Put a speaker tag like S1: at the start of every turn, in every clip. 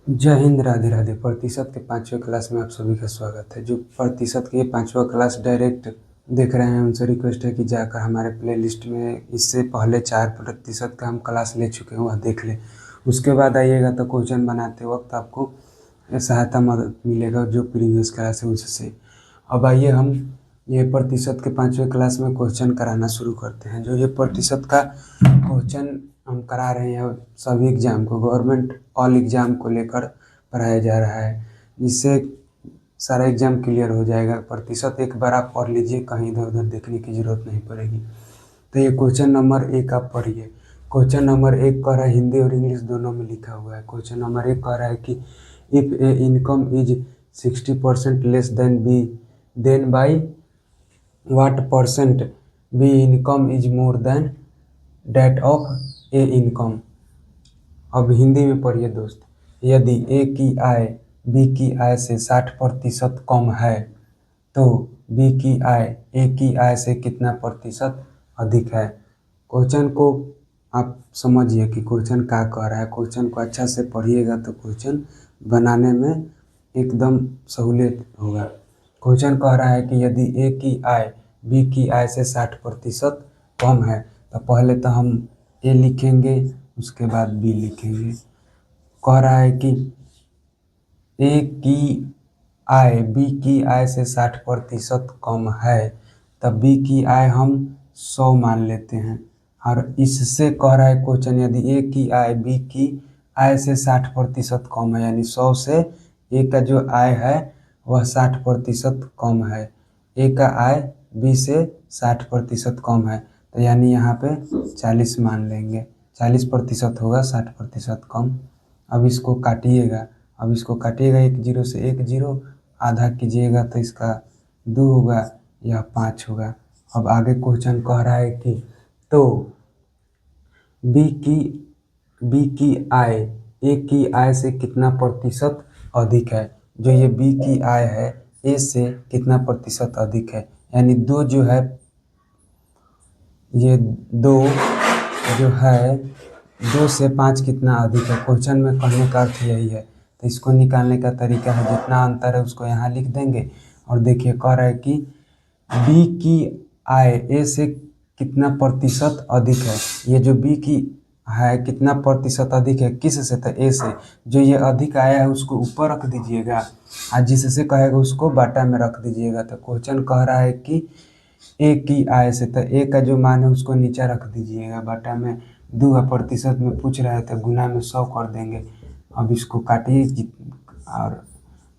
S1: जय हिंद, राधे राधे। प्रतिशत के 5वें क्लास में आप सभी का स्वागत है। जो प्रतिशत के 5वां क्लास डायरेक्ट देख रहे हैं उनसे रिक्वेस्ट है कि जाकर हमारे प्लेलिस्ट में इससे पहले 4% का हम क्लास ले चुके हैं, वह देख लें। उसके बाद आइएगा तो क्वेश्चन बनाते वक्त आपको सहायता मदद मिलेगा जो प्रीवियस क्लास है उससे। अब आइए हम ये प्रतिशत के 5वें क्लास में क्वेश्चन कराना शुरू करते हैं। जो ये प्रतिशत का क्वेश्चन हम करा रहे हैं सभी एग्ज़ाम को, गवर्नमेंट ऑल एग्ज़ाम को लेकर पढ़ाया जा रहा है, जिससे सारा एग्ज़ाम क्लियर हो जाएगा। प्रतिशत एक बार आप पढ़ लीजिए, कहीं इधर उधर देखने की ज़रूरत नहीं पड़ेगी। तो ये क्वेश्चन नंबर 1 आप पढ़िए। क्वेश्चन नंबर 1 कह रहा है, हिंदी और इंग्लिश दोनों में लिखा हुआ है। क्वेश्चन नंबर 1 कह रहा है कि if A income is 60% less than B, then by what percent B income is more than that of A income. अब हिंदी में पढ़िए दोस्त। यदि ए की आय बी की आय से 60% कम है तो बी की आय ए की आय से कितना प्रतिशत अधिक है। क्वेश्चन को आप समझिए कि क्वेश्चन क्या कह रहा है। क्वेश्चन को अच्छा से पढ़िएगा तो क्वेश्चन बनाने में एकदम सहूलियत होगा। क्वेश्चन कह रहा है कि यदि ए की आय बी की आय से 60% कम है, तो पहले तो हम ए लिखेंगे, उसके बाद बी लिखेंगे। कह रहा है कि ए की आय बी की आय से 60% कम है, तब बी की आय हम 100 मान लेते हैं। और इससे कह रहा है क्वेश्चन, यदि ए की आय बी की आय से 60% कम है, यानी 100 से ए का जो आय है वह 60% कम है। ए का आय बी से 60% कम है, तो यानी यहाँ पे 40 मान लेंगे। 40% होगा 60% कम। अब इसको काटिएगा। एक जीरो से एक जीरो आधा कीजिएगा तो इसका 2 होगा, यह 5 होगा। अब आगे क्वेश्चन कह रहा है कि तो बी की आय ए की आय से कितना प्रतिशत अधिक है। जो ये बी की आय है ए से कितना प्रतिशत अधिक है, यानी 2 जो है, ये 2 जो है 2 से 5 कितना अधिक है। क्वेश्चन में कहने का अर्थ यही है। तो इसको निकालने का तरीका है, जितना अंतर है उसको यहाँ लिख देंगे। और देखिए कह रहा है कि बी की आय ए से कितना प्रतिशत अधिक है। ये जो बी की है कितना प्रतिशत अधिक है, किस से, तो ए से। जो ये अधिक आया है उसको ऊपर रख दीजिएगा, और जिससे कहेगा उसको बाटा में रख दीजिएगा। तो क्वेश्चन कह रहा है कि ए की आय से, तो ए का जो मान है उसको नीचे रख दीजिएगा बाटा में। 2 प्रतिशत में पूछ रहा है तो गुना में 100 कर देंगे। अब इसको काटिए और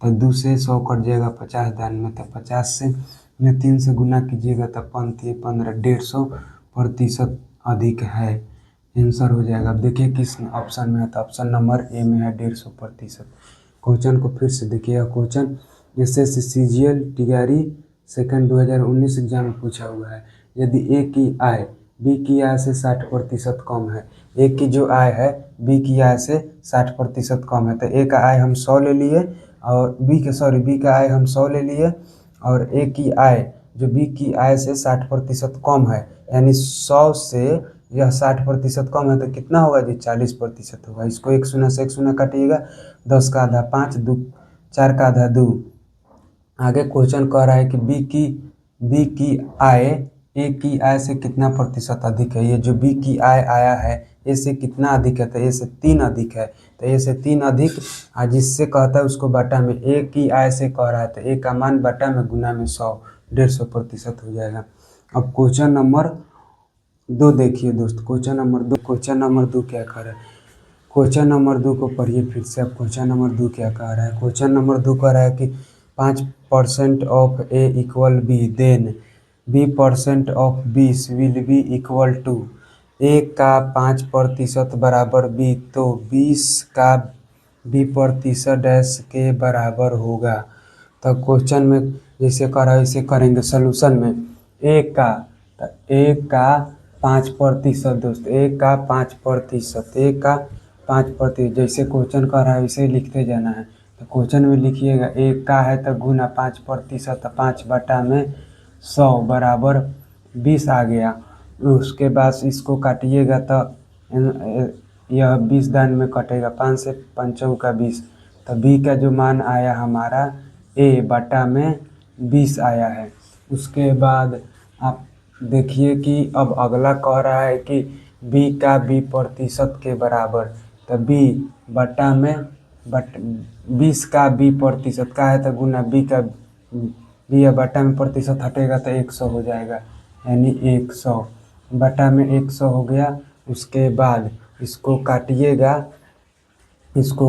S1: तो 2 से 100 कट जाएगा 50 दान में, तो 50 से 3 से गुना कीजिएगा तो 15 150% अधिक है। आंसर हो जाएगा। अब देखिए किस ऑप्शन में है, तो ऑप्शन नंबर ए में है 150%। क्वेश्चन को फिर से देखिएगा। क्वेश्चन एसएससी सीजीएल टिगारी सेकंड 2019 एग्जाम में पूछा हुआ है। यदि ए की आय बी की आय से 60% कम है, ए की जो आय है बी की आय से 60% कम है, तो ए का आय हम 100 ले लिए और बी का आय हम 100 ले लिए, और ए की आय जो बी की आय से 60% कम है, यानी 100 से यह 60% कम है, तो कितना होगा जी, 40% होगा। इसको 1 शून्य से 1 शून्य काटिएगा, 10 का आधा 5, 4 का आधा 2। आगे क्वेश्चन कह रहा है कि बी की आय ए की आय से कितना प्रतिशत अधिक है। ये जो बी की आय आया है ए से कितना अधिक है, तो ए से 3 अधिक है। तो ए से 3 अधिक, और जिससे कहता है उसको बटा में, ए की आय से कह रहा है तो ए का मान बटा में गुना में 100, 150% हो जाएगा। अब क्वेश्चन नंबर 2 देखिए दोस्त। क्वेश्चन नंबर 2 क्या कह रहा है। क्वेश्चन नंबर 2 को पढ़िए फिर से। अब क्वेश्चन नंबर 2 क्या कह रहा है। क्वेश्चन नंबर 2 कह रहा है कि 5% of A equal B, then b% of B will be equal to. A का 5% बराबर बी, तो 20 का b% डैश के बराबर होगा। तो क्वेश्चन में जैसे कर रहा है वैसे करेंगे। सोल्यूशन में ए का 5% दोस्त, ए का 5%, जैसे क्वेश्चन कर रहा है वैसे लिखते जाना है। तो क्वेश्चन में लिखिएगा ए का है तो गुना 5%, 5 बटा में 100 बराबर 20 आ गया। उसके बाद इसको काटिएगा तो यह 20 दान में कटेगा, 5 से 5 का 20, तो बी का जो मान आया हमारा ए बटा में 20 आया है। उसके बाद आप देखिए कि अब अगला कह रहा है कि बी का बी प्रतिशत के बराबर, तो बी बटा में 20 का बी प्रतिशत का है तो गुना बी का बी या बटा में प्रतिशत हटेगा तो 100 हो जाएगा, यानी 100 बटा में 100 हो गया। उसके बाद इसको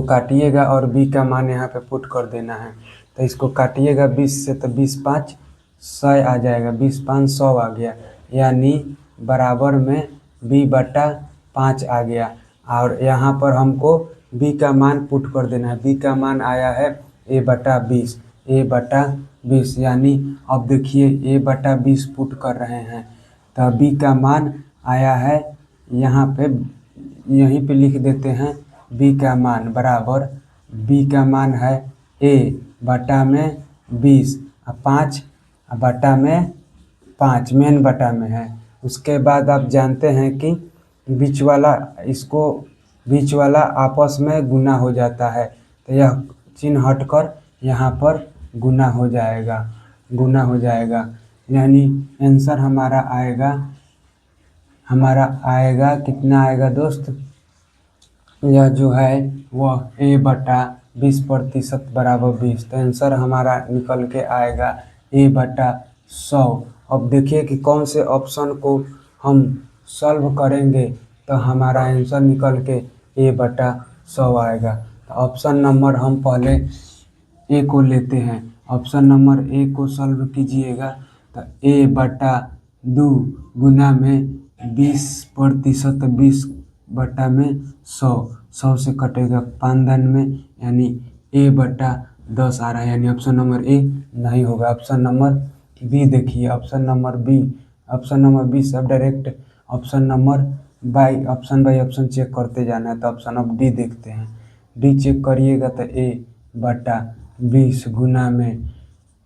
S1: काटिएगा और बी का मान यहाँ पे पुट कर देना है। तो इसको काटिएगा 20 से तो 20 5 100 आ जाएगा, 20 5 100 आ गया, यानी बराबर में बी बटा 5 आ गया। और यहाँ पर हमको बी का मान पुट कर देना है। बी का मान आया है ए बटा 20, यानी अब देखिए ए बटा 20 पुट कर रहे हैं तो बी का मान आया है, यहाँ पे यहीं पे लिख देते हैं बी का मान बराबर, बी का मान है ए बटा में 20 और 5 बटा में 5 मेन बटा में है। उसके बाद आप जानते हैं कि बीच वाला आपस में गुना हो जाता है, तो यह चिन्ह हटकर यहाँ पर गुना हो जाएगा, यानी आंसर हमारा आएगा कितना आएगा दोस्त, यह जो है वह ए बटा 20% बराबर 20, तो आंसर हमारा निकल के आएगा ए बटा 100। अब देखिए कि कौन से ऑप्शन को हम सॉल्व करेंगे तो हमारा आंसर निकल के ए बटा 100 आएगा। तो ऑप्शन नंबर हम पहले ए को लेते हैं। ऑप्शन नंबर ए को सॉल्व कीजिएगा तो ए बटा 2 गुना में 20%, 20 बटा में 100 से कटेगा 5 धन में, यानी ए बटा 10 आ रहा है, यानी ऑप्शन नंबर ए नहीं होगा। ऑप्शन नंबर बी देखिए, ऑप्शन नंबर बी सब direct option by option check करते जाना है। तो ऑप्शन ऑफ डी देखते हैं, डी चेक करिएगा तो ए बटा 20 गुना में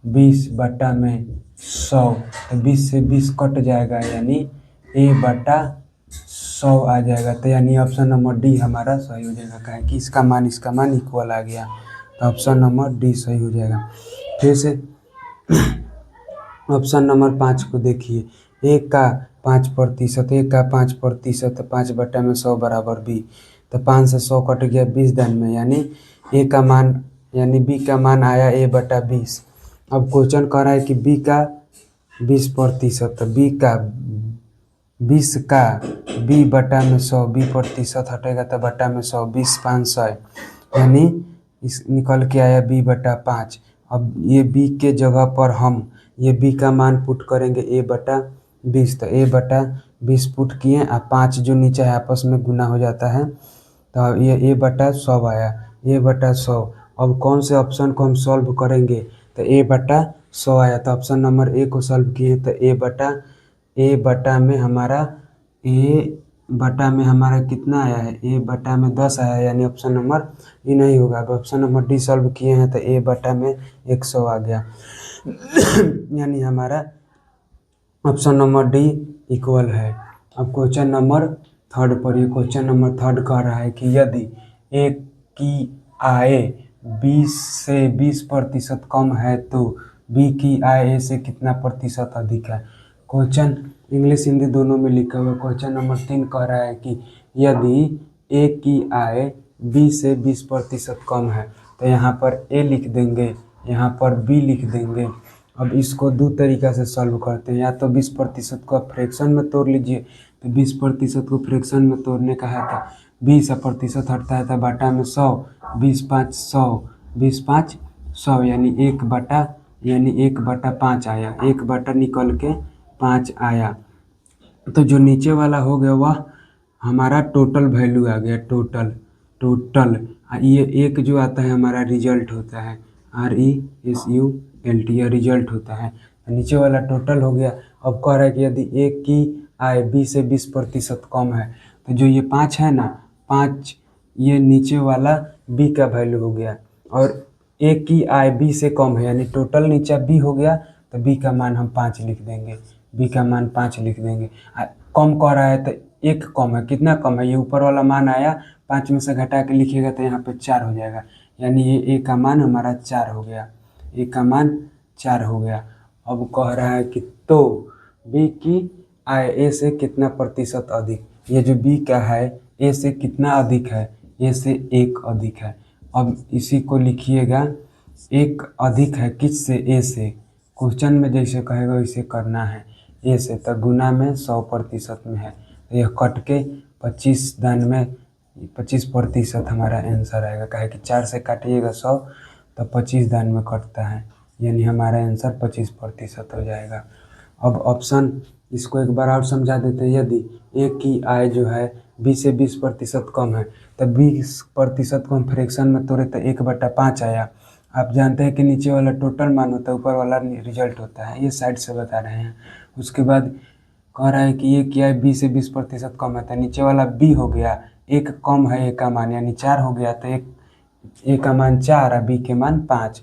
S1: 20 बटा में 100, तो 20 से 20 कट जाएगा, यानी ए बटा 100 आ जाएगा। तो यानी ऑप्शन नंबर डी हमारा सही हो जाएगा, कहें कि इसका मान इक्वल आ गया, तो ऑप्शन नंबर डी सही हो जाएगा। फिर से ऑप्शन नंबर 5 को देखिए, ए का 5%, 5 बटा में 100 बराबर बी, तो 5 से 100 कट गया 20 धन में, यानी बी का मान आया ए बटा 20। अब क्वेश्चन कह रहा है कि बी का 20%, तो बी का 20 का बी बटा में 100, बी प्रतिशत हटेगा तो बटा में 100, 20 5 100, यानी इस निकल के आया बी बटा 5। अब ये बी के जगह पर हम ये बी का मान पुट करेंगे ए बटा 20, तो ए बटा 20 पुट किए और 5 जो नीचे है आपस में गुना हो जाता है, तो ये ए बटा 100 आया, ए बटा 100। अब कौन से ऑप्शन को हम सॉल्व करेंगे तो ए बटा 100 आया, तो ऑप्शन नंबर ए को सॉल्व किए तो ए बटा में हमारा कितना आया है, ए बटा में 10 आया, यानी ऑप्शन नंबर ई नहीं होगा। अब ऑप्शन नंबर डी सॉल्व किए हैं तो ए बटा में 100 आ गया, यानी हमारा ऑप्शन नंबर डी इक्वल है। अब क्वेश्चन नंबर 3 पर, ये क्वेश्चन नंबर 3 कह रहा है कि यदि ए की आय 20 से 20% कम है तो बी की आय ए से कितना प्रतिशत अधिक है। क्वेश्चन इंग्लिश हिंदी दोनों में लिखा हुआ है। क्वेश्चन नंबर 3 कह रहा है कि यदि ए की आय बी से 20% कम है, तो यहाँ पर ए लिख देंगे, यहाँ पर बी लिख देंगे। अब इसको दो तरीक़ा से सॉल्व करते हैं, या तो 20% को आप फ्रैक्शन में तोड़ लीजिए, तो 20% को फ्रैक्शन में तोड़ने का है तो 20% हटता है तो बटा में 100, 20 5 100, 20 5 100, यानी 1 बटा 5 आया, 1 बटा निकल के 5 आया। तो जो नीचे वाला हो गया वह हमारा टोटल वैल्यू आ गया, टोटल ये एक जो आता है हमारा रिजल्ट होता है, RESULT, यह रिजल्ट होता है। नीचे वाला टोटल हो गया। अब कह रहा है कि यदि ए की आय बी से 20% कम है, तो जो ये 5 है ना, 5 ये नीचे वाला बी का वैल्यू हो गया, और ए की आय बी से कम है, यानी टोटल नीचे बी हो गया, तो बी का मान हम 5 लिख देंगे, बी का मान 5 लिख देंगे। कम कह रहा है तो 1 कम है, कितना कम है, ये ऊपर वाला मान आया 5 में से घटा के लिखिएगा तो यहाँ पे 4 हो जाएगा, यानी ये ए का मान हमारा 4 हो गया, ए का मान 4 हो गया। अब कह रहा है कि तो बी की आय ए से कितना प्रतिशत अधिक। ये जो बी का है ए से कितना अधिक है, ए से 1 अधिक है। अब इसी को लिखिएगा, 1 अधिक है किससे, ए से। क्वेश्चन में जैसे कहेगा वैसे करना है। ए से तो गुना में 100% में है, तो यह कट के 25 दान में 25% हमारा आंसर आएगा। काहे कि 4 से काटिएगा 100 तो 25 दान में कटता है, यानी हमारा आंसर 25% हो जाएगा। अब ऑप्शन इसको एक बार और समझा देते हैं। यदि ए की आय जो है बी से 20% कम है, तो 20% को हम फ्रैक्शन में तोड़े तो 1/5 आया। आप जानते हैं कि नीचे वाला टोटल मान होता है, ऊपर वाला रिजल्ट होता है, ये साइड से बता रहे हैं। उसके बाद कह रहा है कि ये क्या है, बी से 20% कम है, तो नीचे वाला बी हो गया, एक कम है ए का मान यानी 4 हो गया, तो एक ए का मान 4 और बी के मान 5।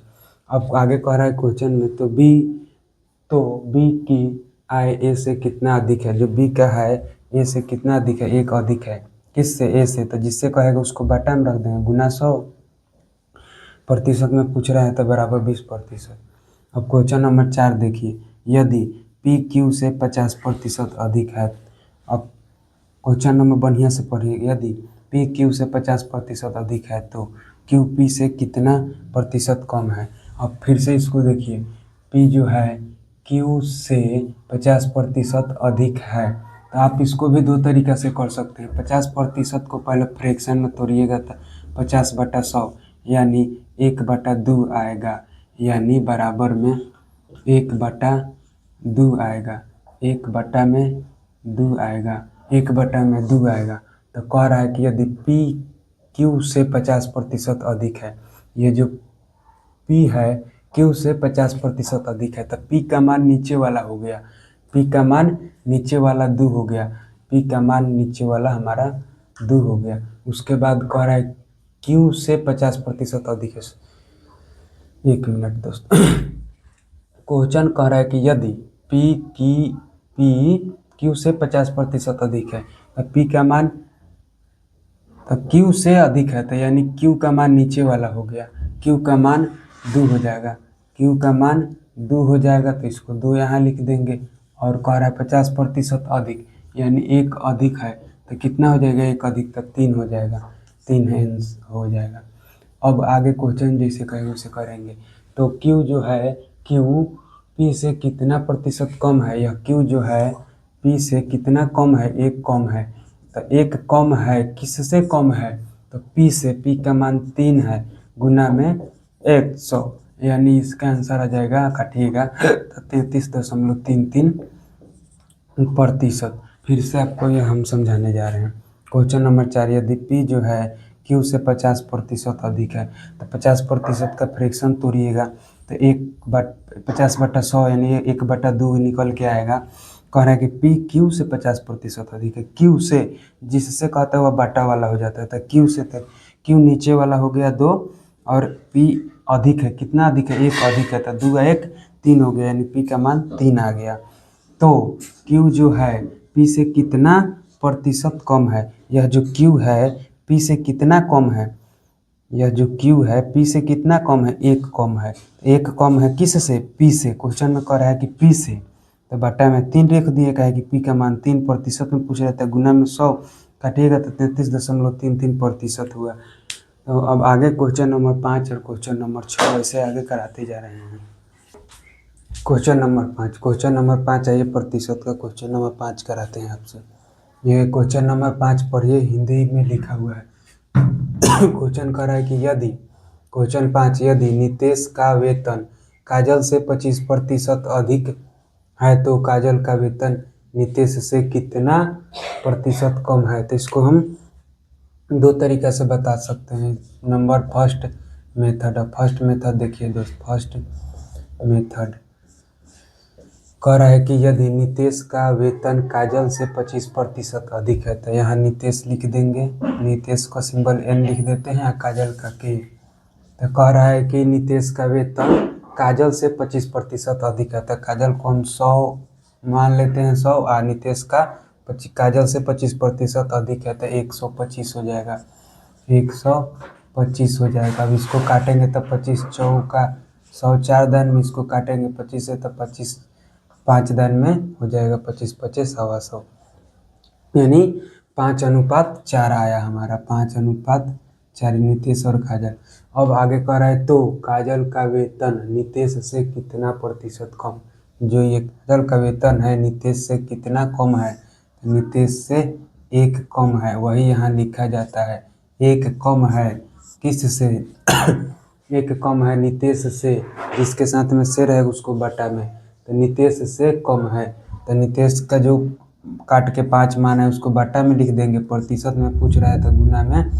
S1: अब आगे कह रहा है क्वेश्चन में, तो बी की आय ए से कितना अधिक है। जो बी का है ए से कितना अधिक है, 1 अधिक है किससे, ए से। तो जिससे कहेगा उसको बटा में रख देंगे, गुना 100% में पूछ रहा है तो बराबर 20%। अब क्वेश्चन नंबर 4 देखिए, यदि पी क्यू से 50% अधिक है। अब क्वेश्चन नंबर बढ़िया से पढ़िए, यदि पी क्यू से 50% अधिक है तो क्यू पी से कितना प्रतिशत कम है। अब फिर से इसको देखिए, पी जो है क्यू से 50% अधिक है, तो आप इसको भी दो तरीक़ा से कर सकते हैं। 50% को पहले फ्रैक्शन में तोड़िएगा तो 50/100 यानी 1/2 आएगा, यानी बराबर में 1/2 आएगा, 1/2 आएगा, 1/2 आएगा। तो कह रहा है कि यदि पी क्यू से 50% अधिक है, ये जो पी है क्यू से 50% अधिक है, तो पी का मान नीचे वाला हो गया, पी का मान नीचे वाला 2 हो गया, पी का मान नीचे वाला हमारा 2 हो गया। उसके बाद कह रहा है क्यू से 50% अधिक है। एक मिनट दोस्त, क्वेश्चन कह रहा है कि यदि पी क्यू से 50% अधिक है, तो पी का मान, तो क्यू से अधिक है तो यानी क्यू का मान नीचे वाला हो गया, क्यू का मान 2 हो जाएगा, क्यू का मान 2 हो जाएगा, तो इसको 2 यहाँ लिख देंगे। और कह रहा है 50% अधिक यानी 1 अधिक है, तो कितना हो जाएगा, 1 अधिक तो 3 हो जाएगा, 3 हो जाएगा। अब आगे क्वेश्चन जैसे कहेंगे उसे करेंगे। तो क्यू जो है, क्यू पी से कितना प्रतिशत कम है। यह क्यू जो है पी से कितना कम है, 1 कम है, तो 1 कम है किससे कम है, तो पी से। पी का मान 3 है, गुना में 100 यानी इसका आंसर आ जाएगा, काटिएगा तो 33.33%। फिर से आपको ये हम समझाने जा रहे हैं। क्वेश्चन नंबर 4, यदि पी जो है क्यू से 50% अधिक है, तो 50% का फ्रैक्शन तोड़िएगा तो 50/100 यानी 1/2 निकल के आएगा। कह रहा है कि पी क्यू से 50% अधिक है, क्यू से जिससे कहता है वह बाटा वाला हो जाता है, तो क्यू से, तो क्यू नीचे वाला हो गया 2 और पी अधिक है, कितना अधिक है, 1 अधिक है, तो 2 1 3 हो गया, यानी पी का मान 3 आ गया। तो क्यू जो है पी से कितना प्रतिशत कम है। यह जो क्यू है पी से कितना कम है, यह जो क्यू है पी से कितना कम है, 1 कम है। 1 कम है किस से, पी से। क्वेश्चन में कह रहा है कि पी से, तो बटा में 3 लिख दिए, कहा है कि पी का मान 3% में पूछ रहा था, गुना में 100 काटिएगा तो 33.33% हुआ। तो अब आगे क्वेश्चन नंबर 5 और क्वेश्चन नंबर 6 ऐसे आगे कराते जा रहे हैं। क्वेश्चन नंबर 5 आइए, प्रतिशत का क्वेश्चन नंबर 5 कराते हैं आपसे। ये क्वेश्चन नंबर 5 पढ़िए, हिंदी में लिखा हुआ है। क्वेश्चन कर रहा है कि यदि, क्वेश्चन 5, यदि नितेश का वेतन काजल से 25% अधिक है तो काजल का वेतन नितेश से कितना प्रतिशत कम है। तो इसको हम दो तरीक़ा से बता सकते हैं। नंबर फर्स्ट मेथड देखिए दोस्त, फर्स्ट मेथड कह रहा है कि यदि नितेश का वेतन काजल से 25% अधिक है, तो यहाँ नितेश लिख देंगे, नितेश का सिंबल N लिख देते हैं, काजल का K। तो कह रहा है कि नितेश का वेतन काजल से 25% अधिक है, तो काजल को हम 100 मान लेते हैं, 100, और नितेश का काजल से 25% अधिक है तो 125 हो जाएगा, 125। 25 हो जाएगा। अब इसको काटेंगे तो 25 चौका 100, 4 दान में इसको काटेंगे 25 से तो 25 5 दान में हो जाएगा 25 25 100 यानी 5:4 आया हमारा। 5:4 नितेश और काजल। अब आगे कह रहा है तो काजल का वेतन नितेश से कितना प्रतिशत कम। जो ये काजल का वेतन है नितेश से कितना कम है, नितेश से 1 कम है, वही यहाँ लिखा जाता है। 1 कम है किस से 1 कम है नितेश से, जिसके साथ में से रहेगा उसको बटा में, तो नितेश से कम है। तो नितेश का जो काट के 5 मान है उसको बटा में लिख देंगे, प्रतिशत में पूछ रहा है तो गुना में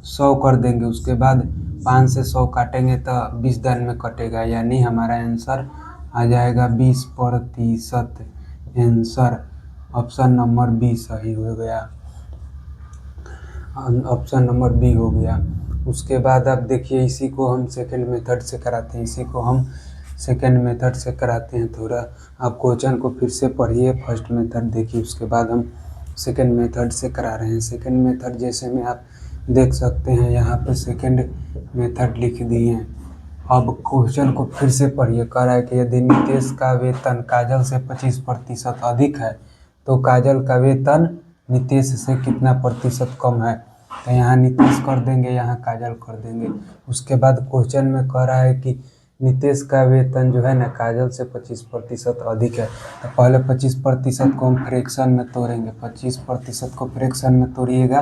S1: 100 कर देंगे। उसके बाद 5 से 100 काटेंगे तो 20 दान में कटेगा, यानी हमारा आंसर आ जाएगा 20%। आंसर ऑप्शन नंबर बी सही हो गया। ऑप्शन नंबर बी हो गया। उसके बाद अब देखिए इसी को हम सेकंड मेथड से कराते हैं, इसी को हम सेकंड मेथड से कराते हैं। थोड़ा आप क्वेश्चन को फिर से पढ़िए, फर्स्ट मेथड देखिए, उसके बाद हम सेकंड मेथड से करा रहे हैं। सेकंड मेथड जैसे में आप देख सकते हैं यहाँ पे सेकंड मेथड लिख दिए हैं। अब क्वेश्चन को फिर से पढ़िए। कह रहा है कि यदि नितेश का वेतन काजल से 25% अधिक है तो काजल का वेतन नितेश से कितना प्रतिशत कम है। तो यहाँ नितेश कर देंगे, यहाँ काजल कर देंगे। उसके बाद क्वेश्चन में कह रहा है कि नितेश का वेतन जो है ना काजल से 25% अधिक है, तो पहले 25% को हम फ्रैक्शन में तोड़ेंगे। 25% को फ्रैक्शन में तोड़िएगा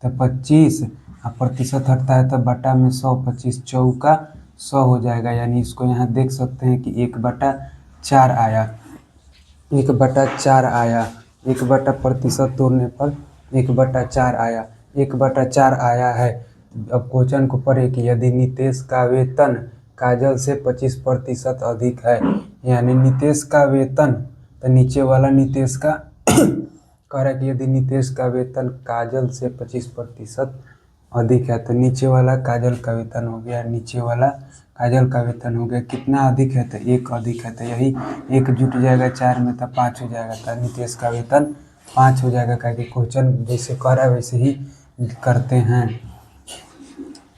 S1: तो 25 प्रतिशत हटता है तो बटा में 100, 25 चौका 100 हो जाएगा। यानी इसको यहाँ देख सकते हैं कि 1/4 आया, 1/4 आया, 1/प्रतिशत तोड़ने पर 1/4 आया, 1/4 आया है। अब क्वेश्चन को पढ़े कि यदि नितेश का वेतन काजल से 25% अधिक है, यानी नितेश का वेतन, तो नीचे वाला नितेश का कह रहा है कि यदि नितेश का वेतन काजल से 25% अधिक है, तो नीचे वाला काजल का वेतन हो गया, नीचे वाला काजल का वेतन हो गया। कितना अधिक है तो 1 अधिक है, तो यही 1 जुट जाएगा 4 में तो 5 हो जाएगा, तो नितेश का वेतन 5 हो जाएगा। क्या कि क्वेश्चन जैसे कह रहा है वैसे ही करते हैं।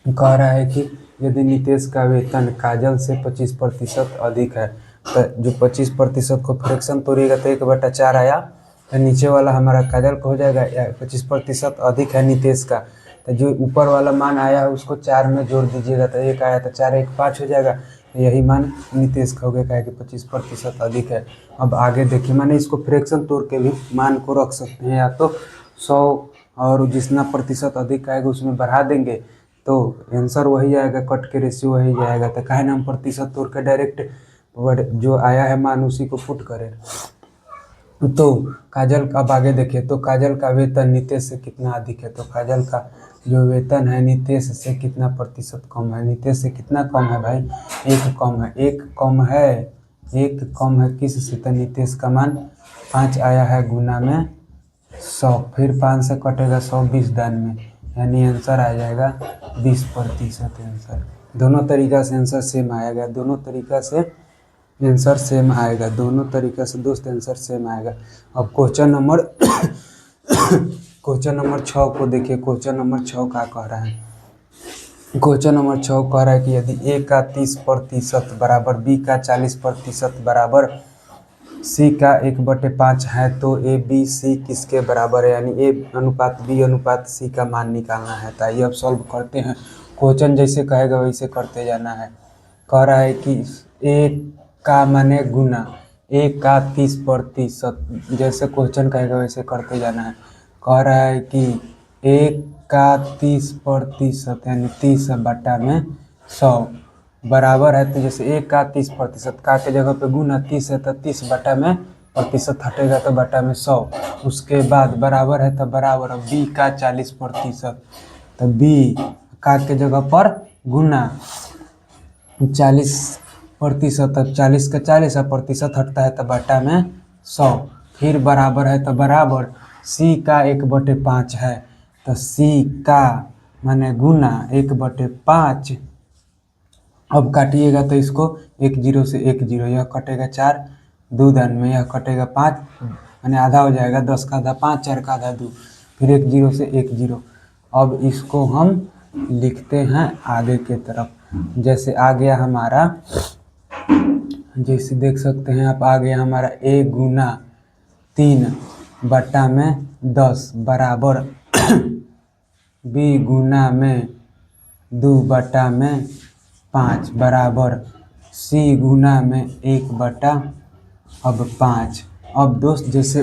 S1: कह रहा है कि यदि नितेश का वेतन काजल से 25% अधिक है, तो जो 25% को फ्रैक्शन तोड़िएगा तो 1/4 आया, तो नीचे वाला हमारा काजल का हो जाएगा। 25% अधिक है नितेश का, तो जो ऊपर वाला मान आया है उसको 4 में जोड़ दीजिएगा तो 1 आया, तो 4 1 5 हो जाएगा। तो यही मान नितेश का हो गया, क्या कि 25% अधिक है। अब आगे देखिए, मैंने इसको फ्रैक्शन तोड़ के भी मान को रख सकते हैं, या तो 100 और जितना प्रतिशत अधिक आएगा उसमें बढ़ा देंगे तो आंसर वही आएगा, कट के रेशियो वही जाएगा। तो काहे ना हम प्रतिशत तोड़ के डायरेक्ट जो आया है मान उसी को पुट करें। तो काजल का, अब आगे देखिए, तो काजल का वेतन नितेश से कितना अधिक है, तो काजल का जो वेतन है नितेश से कितना प्रतिशत कम है। नितेश से कितना कम है भाई, 1 कम है, 1 कम है, 1 कम है किस से, तो नितेश का मान 5 आया है गुना में 100, फिर 5 से कटेगा 100 20 दान में, यानी आंसर आ जाएगा 20%। आंसर दोनों तरीका से आंसर सेम आएगा, दोनों तरीका से आंसर सेम आएगा, दोनों तरीका से दोस्त आंसर सेम आएगा। अब क्वेश्चन नंबर क्वेश्चन नंबर 6 को देखिए। क्वेश्चन नंबर 6 क्या कह रहा है। क्वेश्चन नंबर 6 कह रहा है कि यदि ए का 30% बराबर बी का 40% बराबर सी का 1/5 है तो ए बी सी किसके बराबर है, यानी ए अनुपात बी अनुपात सी का मान निकालना है। तो आइए अब सॉल्व करते हैं। क्वेश्चन जैसे कहेगा वैसे करते जाना है। कह रहा है कि ए का माने गुना ए का 30%, जैसे क्वेश्चन कहेगा वैसे करते जाना है। कह रहा है कि ए का 30% यानी 30 बटा में 100 बराबर है, तो जैसे ए का 30% का के जगह पे गुना 30 है तो 30 बटा में प्रतिशत हटेगा तो बटा में 100। उसके बाद बराबर है तो बराबर, बी का 40%, तो बी का के जगह पर गुना 40%, अब 40 का 40 है, प्रतिशत हटता है तो बटा में 100, फिर बराबर है तो बराबर सी का 1/5 है, तो सी का माने गुना 1/5। अब काटिएगा तो इसको 1 0 से 1 0, यह कटेगा 4 2 दान में, यह कटेगा 5 माने आधा हो जाएगा, 10 का आधा 5, 4 का आधा 2, फिर 1 0 से 1 0। अब इसको हम लिखते हैं आगे के तरफ। जैसे आ गया हमारा, जैसे देख सकते हैं आप, आ गया हमारा a गुना 3 बटा में 10 बराबर b गुना में 2 बटा में 5 बराबर c गुना में 1 बटा अब 5। अब दोस्त जैसे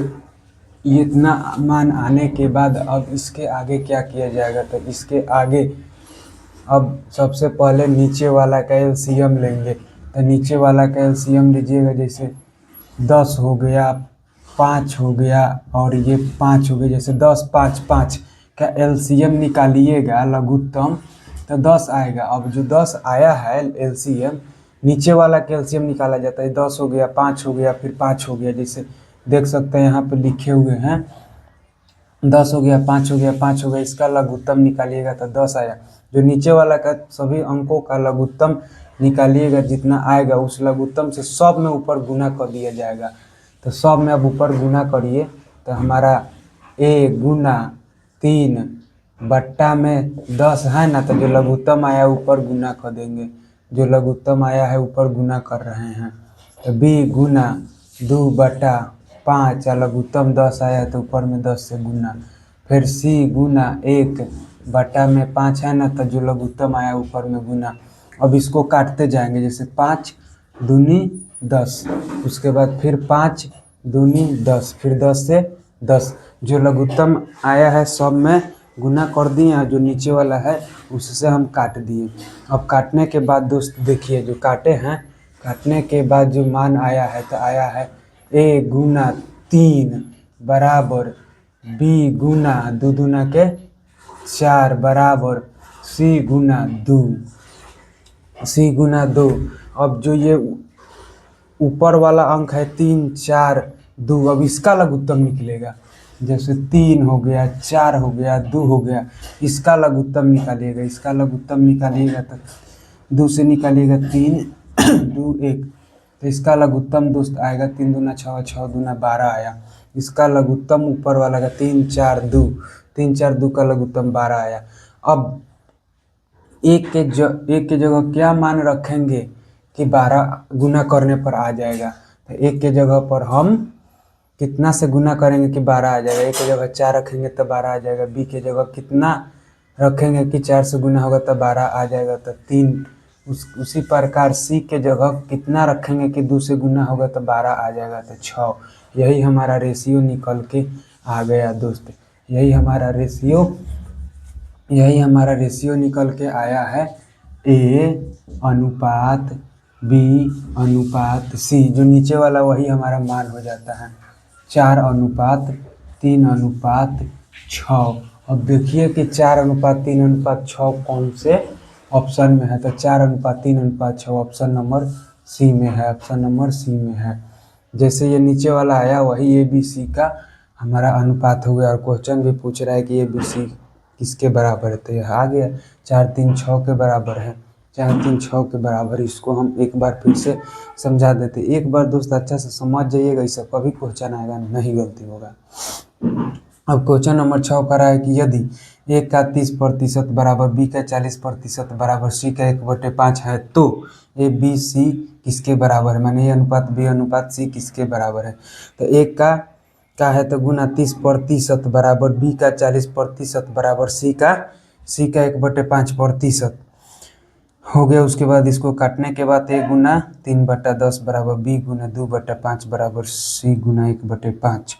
S1: ये इतना मान आने के बाद अब इसके आगे क्या किया जाएगा, तो इसके आगे अब सबसे पहले नीचे वाला का एलसीएम लेंगे। तो नीचे वाला का एलसीएम लीजिएगा, जैसे 10 हो गया, 5 हो गया और ये 5 हो गया। जैसे 10 5 5 का एलसीएम निकालिएगा लघुत्तम तो 10 आएगा। अब जो 10 आया है एलसीएम, नीचे वाला का एलसीएम निकाला जाता है। 10 हो गया, 5 हो गया, फिर 5 हो गया। जैसे देख सकते हैं यहाँ पे लिखे हुए हैं 10 हो गया, 5 हो गया, 5 हो गया, इसका लघुत्तम निकालिएगा तो 10 आया। जो नीचे वाला का सभी अंकों का लघुत्तम निकालिएगा, जितना आएगा उस लघुत्तम से सब में ऊपर गुना कर दिया जाएगा। तो सब में अब ऊपर गुना करिए तो हमारा a गुना 3 बट्टा में 10 है ना, तो जो लघुत्तम आया ऊपर गुना कर देंगे। जो लघुत्तम आया है ऊपर गुना कर रहे हैं। तो b गुना 2 बटा 5 लघुत्तम 10 आया है तो ऊपर में 10 से गुना। फिर c गुना 1 बटा में 5 है ना, तो जो लघुत्तम आया ऊपर में गुना। अब इसको काटते जाएंगे, जैसे 5 दूनी 10, उसके बाद फिर 5 दूनी 10, फिर 10 से 10। जो लघुत्तम आया है सब में गुना कर दिए और जो नीचे वाला है उससे हम काट दिए। अब काटने के बाद दोस्त देखिए, जो काटे हैं, काटने के बाद जो मान आया है तो आया है a गुना 3 बराबर b गुना 2 दूना के 4 बराबर c गुना 2, c गुना 2। अब जो ये ऊपर वाला अंक है 3 4 2, अब इसका लघुत्तम निकलेगा। जैसे 3 हो गया, 4 हो गया, 2 हो गया, इसका लघुत्तम निकालिएगा। इसका लघुत्तम निकालिएगा तो 2 से निकालिएगा 3 2 1, तो इसका लघुत्तम दोस्त आएगा 3 दूना 6, 6 दूना 12 आया। इसका लघुत्तम ऊपर वाला का 3 4 2, 3 4 2 का लघुत्तम 12 आया। अब एक के जगह क्या मान रखेंगे कि 12 गुना करने पर आ जाएगा। तो एक के जगह पर हम कितना से गुना करेंगे कि 12 आ जाएगा। एक के जगह 4 रखेंगे तो 12 आ जाएगा। बी के जगह कितना रखेंगे कि 4 से गुना होगा तो 12 आ जाएगा, तो 3। उसी प्रकार सी के जगह कितना रखेंगे कि 2 से गुना होगा तो 12 आ जाएगा, तो 6। यही हमारा रेशियो निकल के आ गया दोस्त। यही हमारा रेशियो निकल के आया है a अनुपात b अनुपात c। जो नीचे वाला वही हमारा मान हो जाता है 4 अनुपात 3 अनुपात 6। अब देखिए कि 4 अनुपात 3 अनुपात 6 कौन से ऑप्शन में है। तो 4 अनुपात 3 अनुपात 6 ऑप्शन नंबर सी में है, ऑप्शन नंबर सी में है। जैसे ये नीचे वाला आया वही ए बी सी का हमारा अनुपात हो गया। और क्वेश्चन भी पूछ रहा है कि ए बी सी किसके बराबर है, तो यह आ गया 4 3 6 के बराबर है। 4 3 6 के बराबर। इसको हम एक बार फिर से समझा देते। एक बार दोस्त अच्छा से समझ जाइएगा, इससे कभी क्वेश्चन आएगा नहीं, गलती होगा। अब क्वेश्चन नंबर 6 कर रहा है कि यदि a का 30% बराबर b का 40% बराबर c का 1/5 है तो a b c किसके बराबर है, माने a अनुपात b अनुपात c किसके बराबर है। तो a का है तो गुना 30% बराबर b का 40% बराबर c का 1/5% हो गया। उसके बाद इसको काटने के बाद a गुना 3/10 बराबर b गुना 2/5 बराबर c गुना 1/5।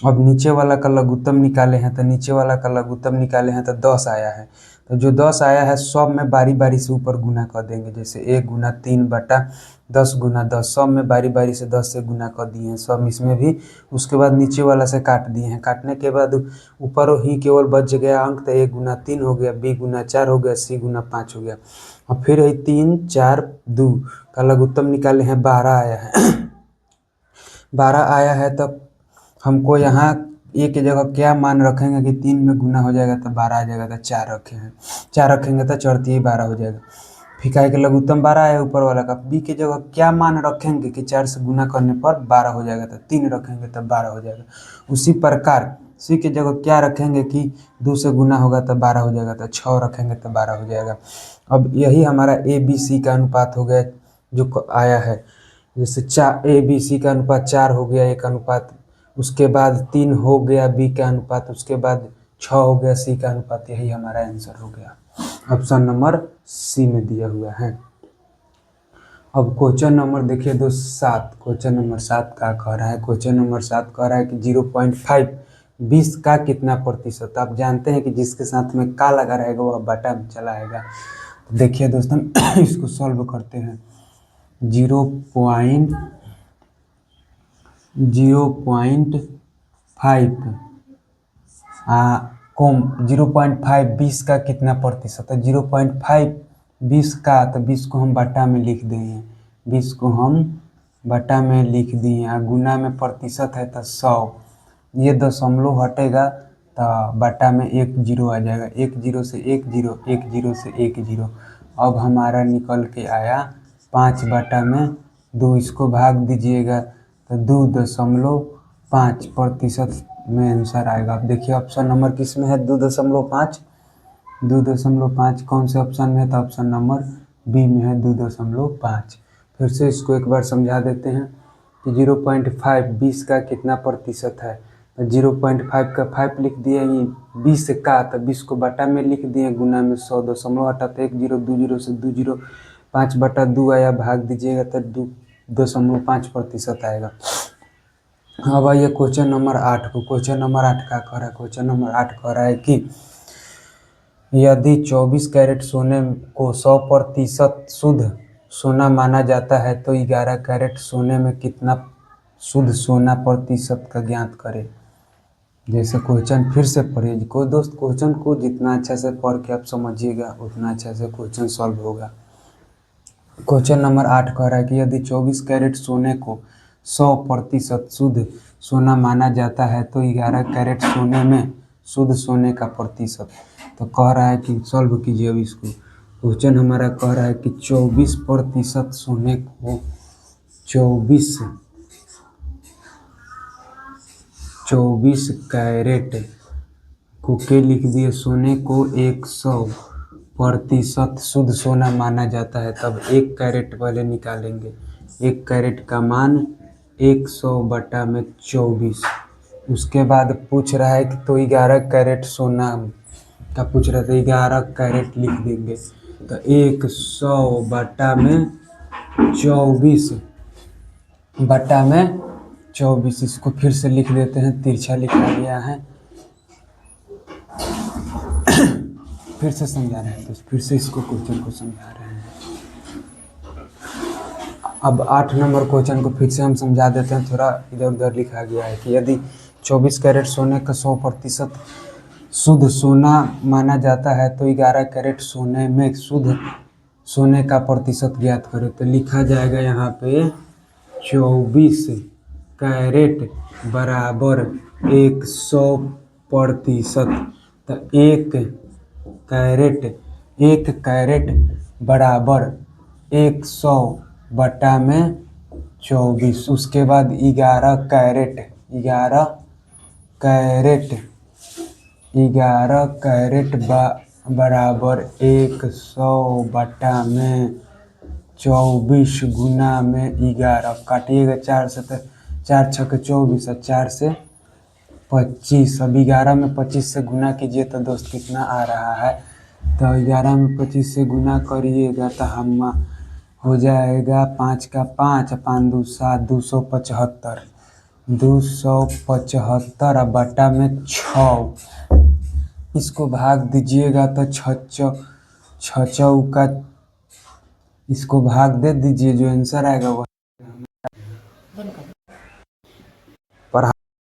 S1: अब नीचे वाला का लघुत्तम निकाले हैं, तो नीचे वाला का लघुत्तम निकाले हैं तो 10 आया है। तो जो 10 आया है सब में बारी बारी से ऊपर गुना कर देंगे। जैसे 1 गुना 3/10 गुना 10, सब में बारी बारी से 10 से गुना कर दिए हैं, सब इसमें भी। उसके बाद नीचे वाला से काट दिए हैं। काटने के बाद ऊपर ही केवल बच गया अंक, तो 1 गुना 3 हो गया, b गुना 4 हो गया, c गुना 5 हो गया। और फिर 3 4 2 का लघुत्तम निकाले हैं, 12 आया है। 12 आया है तो हमको यहाँ ए के जगह क्या मान रखेंगे कि 3 में गुना हो जाएगा तो 12 आ जाएगा, तो 4 रखे हैं। 4 रखेंगे तो चढ़ती ही 12 हो जाएगा। फिर का लघुत्तम 12 है ऊपर वाला का। बी के जगह क्या मान रखेंगे कि 4 से गुना करने पर 12 हो जाएगा, तो 3 रखेंगे तब 12 हो जाएगा। उसी प्रकार सी की जगह क्या रखेंगे कि 2 से गुना होगा तो 12 हो जाएगा, तो 6 रखेंगे तो 12 हो जाएगा। अब यही हमारा ए बी सी का अनुपात हो गया जो आया है। जैसे ए बी सी का अनुपात 4 हो गया एक अनुपात, उसके बाद 3 हो गया बी का अनुपात, उसके बाद 6 हो गया सी का अनुपात। यही हमारा आंसर हो गया, ऑप्शन नंबर सी में दिया हुआ है। अब क्वेश्चन नंबर देखिए दोस्त 7, क्वेश्चन नंबर 7 का कह रहा है, क्वेश्चन नंबर 7 कह रहा है कि 0.5 20 का कितना प्रतिशत। आप जानते हैं कि जिसके साथ में का लगा रहेगा वह बटा में चला आएगा। तो देखिए दोस्तों इसको सॉल्व करते हैं। 0.5 0.5 20 का कितना प्रतिशत है। 0.5 20 का, तो 20 को हम बटा में लिख देंगे, 20 को हम बटा में लिख दिए, गुना में प्रतिशत है तो 100, ये दशमलव हटेगा तो बटा में 1 जीरो आ जाएगा, 1 जीरो से 1 जीरो, 1 जीरो से 1 जीरो। अब हमारा निकल के आया 5 बटा में 2, इसको भाग दीजिएगा तो 2.5 प्रतिशत में आंसर आएगा। अब देखिए ऑप्शन नंबर किस में है 2.5, 2.5 कौन से ऑप्शन में है, तो ऑप्शन नंबर बी में है 2.5। फिर से इसको एक बार समझा देते हैं कि 0.5 20 का कितना प्रतिशत है। तो 0.5 का 5 लिख दिए, 20 का तो 20 को बटा में लिख दिए, गुना में 100, दशमलव हटा तो 1 जीरो, 2 जीरो से 2 जीरो, 5 बटा 2 आया, भाग दीजिएगा तो 2.5 प्रतिशत आएगा। अब आइए क्वेश्चन नंबर 8 को। क्वेश्चन नंबर 8 का कह रहा है, क्वेश्चन नंबर 8 कह रहा है कि यदि 24 कैरेट सोने को 100% शुद्ध सोना माना जाता है तो 11 कैरेट सोने में कितना शुद्ध सोना प्रतिशत का ज्ञात करें। जैसे क्वेश्चन फिर से पढ़िए को दोस्त, क्वेश्चन को जितना अच्छा से पढ़ के आप समझिएगा उतना अच्छा से क्वेश्चन सॉल्व होगा। क्वेश्चन नंबर 8 कह रहा है कि यदि 24 कैरेट सोने को 100% शुद्ध सोना माना जाता है तो 11 कैरेट सोने में शुद्ध सोने का प्रतिशत। तो कह रहा है कि सॉल्व कीजिए अब इसको। क्वेश्चन हमारा कह रहा है कि 24% सोने को 24 कैरेट को के लिख दिए, सोने को 100% शुद्ध सोना माना जाता है, तब 1 कैरेट पहले निकालेंगे। 1 कैरेट का मान 100 बटा में 24, उसके बाद पूछ रहा है कि तो 11 कैरेट सोना का पूछ रहा था, 11 कैरेट लिख देंगे तो 100 बटा में 24 बटा में 24, इसको फिर से लिख देते हैं, तिरछा लिखा गया है। फिर से समझा रहे हैं, तो फिर से इसको क्वेश्चन को समझा रहे हैं। अब 8 नंबर क्वेश्चन को फिर से हम समझा देते हैं, थोड़ा इधर उधर लिखा गया है कि यदि 24 कैरेट सोने का 100% शुद्ध सोना माना जाता है तो 11 कैरेट सोने में शुद्ध सोने का प्रतिशत ज्ञात करें। तो लिखा जाएगा यहाँ पे 24 कैरेट बराबर 100%। तो 1 कैरेट बराबर 100 बटा में 24, उसके बाद 11 कैरेट बराबर 100 बटा में 24 गुना में 11, काटिएगा 4 से तो 4 छक्के 24 और 4 से 25। अब 11 में 25 से गुना कीजिए तो दोस्त कितना आ रहा है, तो 11 में 25 से गुना करिएगा तो हम हो जाएगा 5 का 5, 5 2 7, 275 और बटा में 6, इसको भाग दीजिएगा तो 6 का, इसको भाग दे दीजिए, जो आंसर आएगा वह